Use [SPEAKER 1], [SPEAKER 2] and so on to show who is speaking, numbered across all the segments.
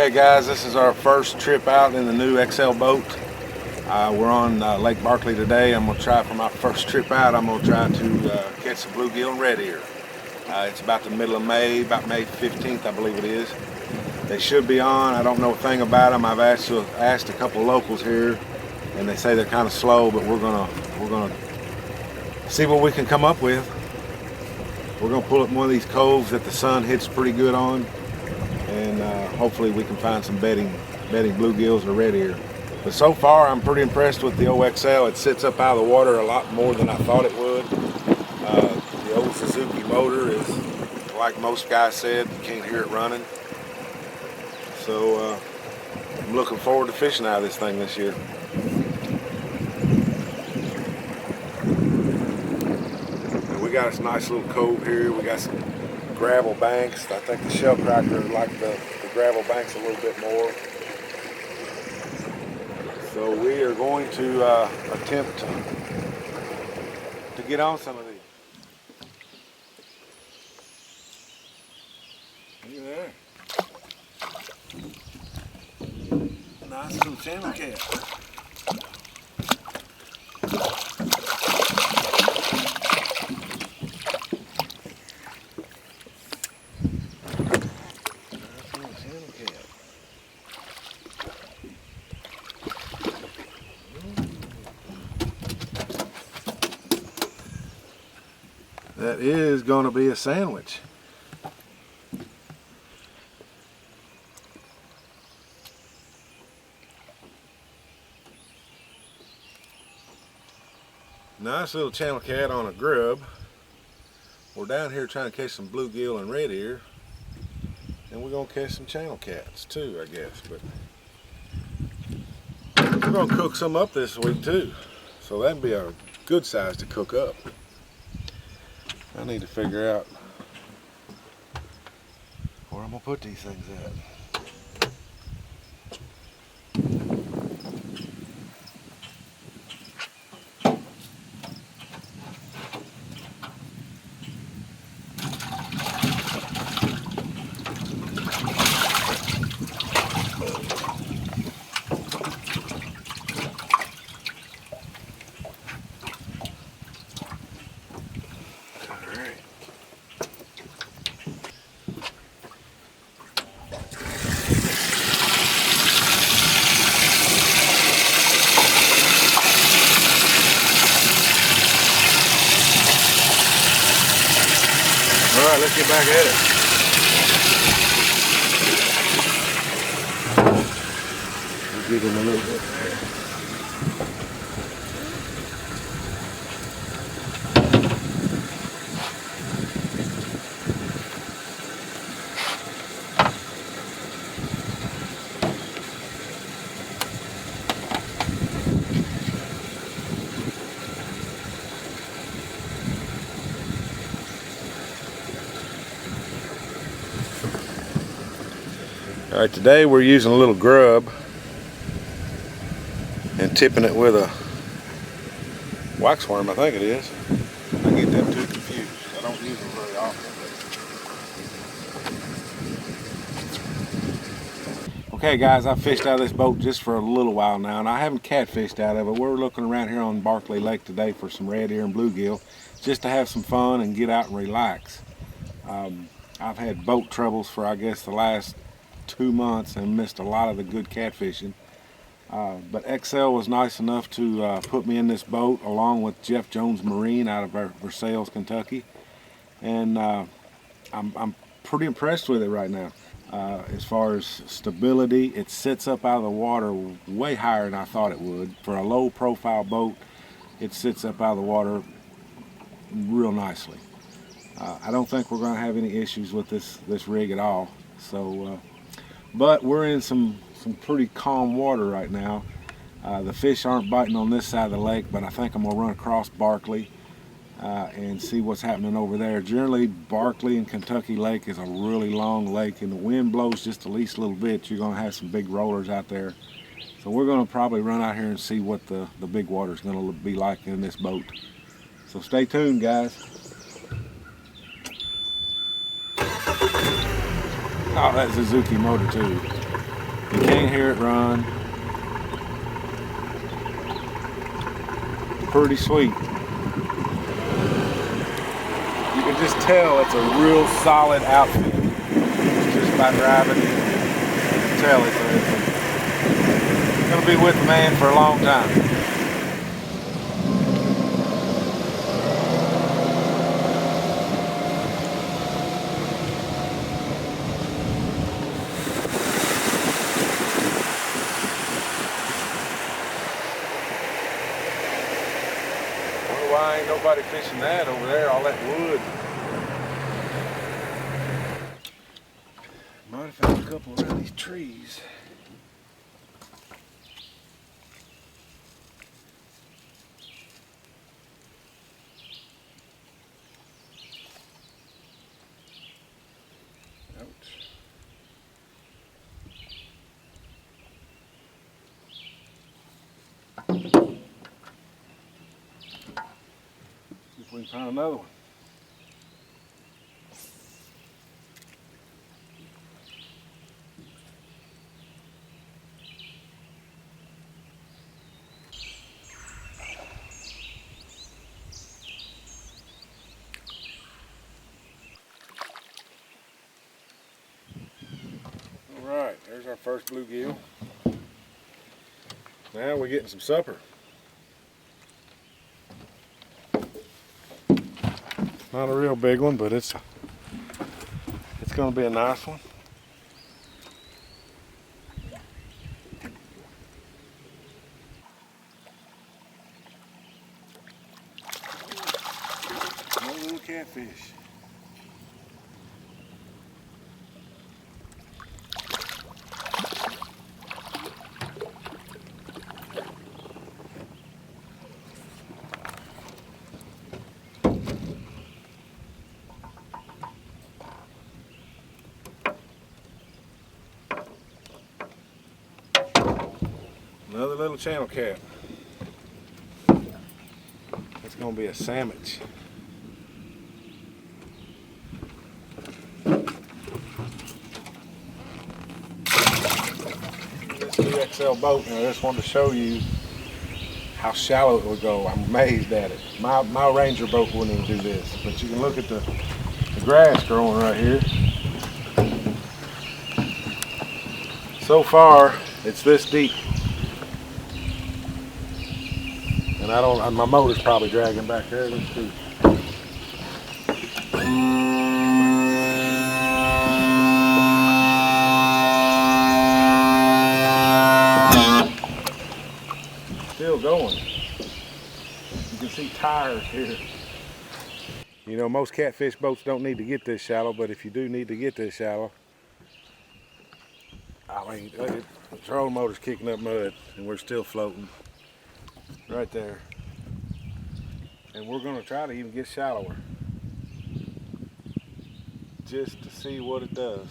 [SPEAKER 1] Okay guys, this is our first trip out in the new XL boat. We're on Lake Barkley today. I'm going to try for my first trip out, I'm going to try to catch some bluegill and red ear. It's about the middle of May, about May 15th I believe it is. They should be on. I don't know a thing about them. I've asked a couple locals here and they say they're kind of slow, but we're gonna see what we can come up with. We're gonna pull up one of these coves that the sun hits pretty good on, and hopefully we can find some bedding bluegills or red ear. But so far I'm pretty impressed with the OXL. It sits up out of the water a lot more than I thought it would. The old Suzuki motor is, like most guys said, you can't hear it running. So I'm looking forward to fishing out of this thing this year. And we got this nice little cove here. We got some gravel banks. I think the shell crackers like the gravel banks a little bit more. So we are going to attempt to get on some of these. Look at that. Nice little channel cat. That is going to be a sandwich. Nice little channel cat on a grub. We're down here trying to catch some bluegill and red ear, and we're going to catch some channel cats too, I guess. But we're going to cook some up this week too, so that'd be a good size to cook up. I need to figure out where I'm going to put these things at. Alright, let's get back at it. We'll give him a little bit there. Alright, today we're using a little grub and tipping it with a waxworm, I think it is. I get them two confused. I don't use them very often. Okay guys, I fished out of this boat just for a little while now, and I haven't catfished out of it. We're looking around here on Barkley Lake today for some red ear and bluegill, just to have some fun and get out and relax. I've had boat troubles for I guess the last 2 months and missed a lot of the good catfishing. But XL was nice enough to put me in this boat along with Jeff Jones Marine out of Versailles, Kentucky. And I'm pretty impressed with it right now. As far as stability, it sits up out of the water way higher than I thought it would. For a low profile boat, it sits up out of the water real nicely. I don't think we're going to have any issues with this rig at all. So, but we're in some pretty calm water right now. The fish aren't biting on this side of the lake, but I think I'm going to run across Barkley and see what's happening over there. Generally, Barkley and Kentucky Lake is a really long lake, and the wind blows just the least little bit. You're going to have some big rollers out there. So we're going to probably run out here and see what the big water is going to be like in this boat. So stay tuned, guys. Oh, that Suzuki motor too. You can't hear it run. Pretty sweet. You can just tell it's a real solid outfit. Just by driving, you can tell it's going to be with the man for a long time. Why ain't nobody fishing that over there, all that wood? Might have found a couple around these trees. Ouch. See if we can find another one. Alright, there's our first bluegill. Now we're getting some supper. Not a real big one, but it's going to be a nice one. Another little catfish. Another little channel cat. It's going to be a sandwich. This 2XL boat, and I just wanted to show you how shallow it will go. I'm amazed at it. My Ranger boat wouldn't even do this, but you can look at the grass growing right here. So far, it's this deep. And my motor's probably dragging back there. Let's see. Still going. You can see tires here. You know, most catfish boats don't need to get this shallow, but if you do need to get this shallow, I mean, look at the trolling motor's kicking up mud, and we're still floating. Right there. And we're going to try to even get shallower just to see what it does.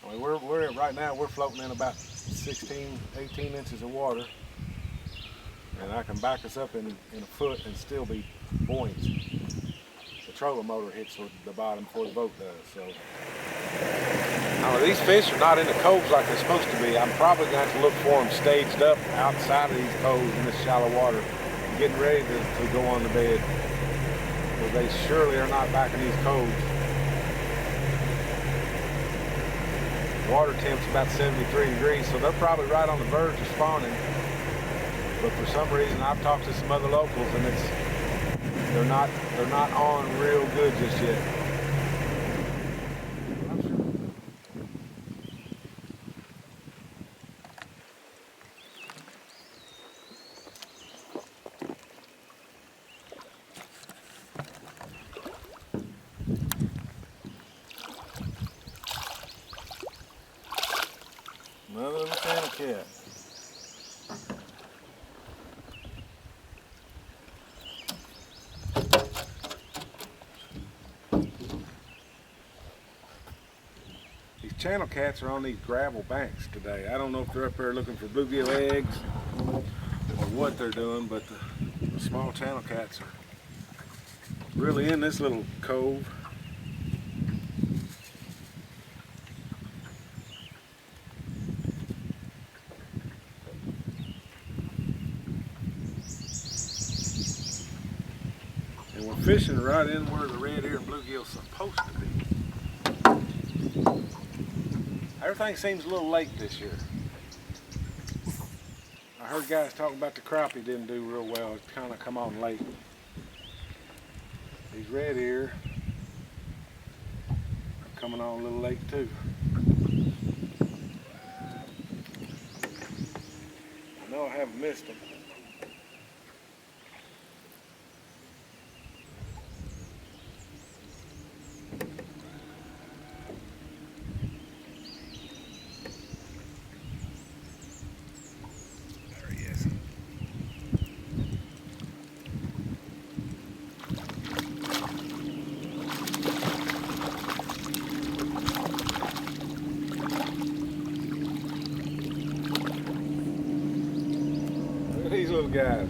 [SPEAKER 1] I mean, right now we're floating in about 16, 18 inches of water, and I can back us up in a foot and still be buoyant. The trolling motor hits the bottom before the boat does. So now, these fish are not in the coves like they're supposed to be. I'm probably going to have to look for them staged up outside of these coves in this shallow water, getting ready to go on the bed. Because they surely are not back in these coves. Water temp's about 73 degrees, so they're probably right on the verge of spawning. But for some reason, I've talked to some other locals, and they're not on real good just yet. Another little channel cat. These channel cats are on these gravel banks today. I don't know if they're up there looking for bluegill eggs or what they're doing, but the small channel cats are really in this little cove. fishing right in where the red ear and bluegill's supposed to be. Everything seems a little late this year. I heard guys talking about the crappie didn't do real well. It kind of come on late. These red ear are coming on a little late too. I know I haven't missed them. These little guys.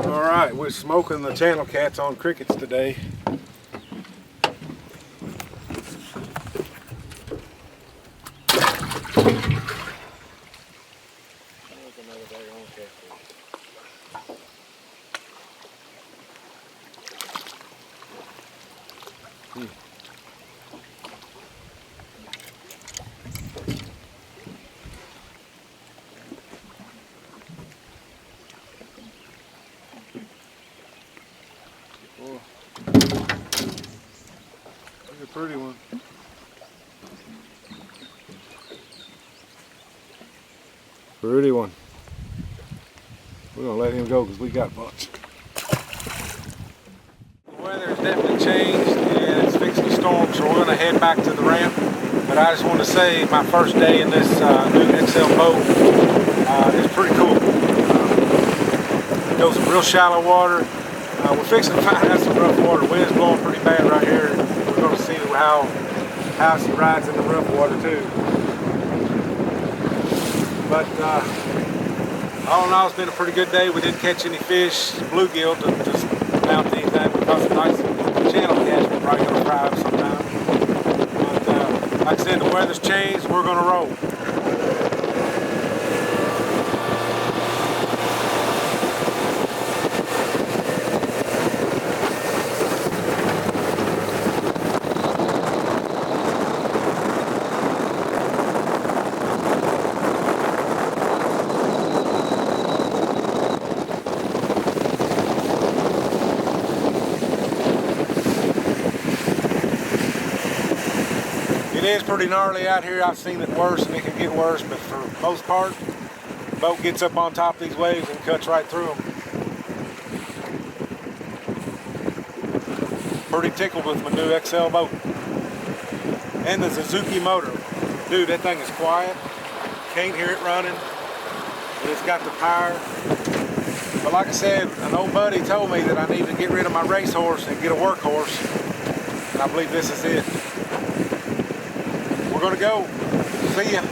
[SPEAKER 1] All right, we're smoking the channel cats on crickets today. Oh, that's a pretty one. Pretty one. We're gonna let him go because we got a bunch. The weather's definitely changed and it's fixing to storm, so we're gonna head back to the ramp. But I just want to say my first day in this new XL boat is pretty cool. It goes in real shallow water. We're fixing to find out some rough water. Wind's blowing pretty bad right here. We're going to see how she rides in the rough water too. But all in all, it's been a pretty good day. We didn't catch any fish, bluegill to mount anything. We caught some nice channel catch. We're probably going to fry them sometime. But like I said, the weather's changed. We're going to roll. It is pretty gnarly out here. I've seen it worse and it can get worse, but for the most part, the boat gets up on top of these waves and cuts right through them. Pretty tickled with my new XL boat. And the Suzuki motor. Dude, that thing is quiet. Can't hear it running. And it's got the power. But like I said, an old buddy told me that I need to get rid of my racehorse and get a workhorse. And I believe this is it. We're gonna go. See ya.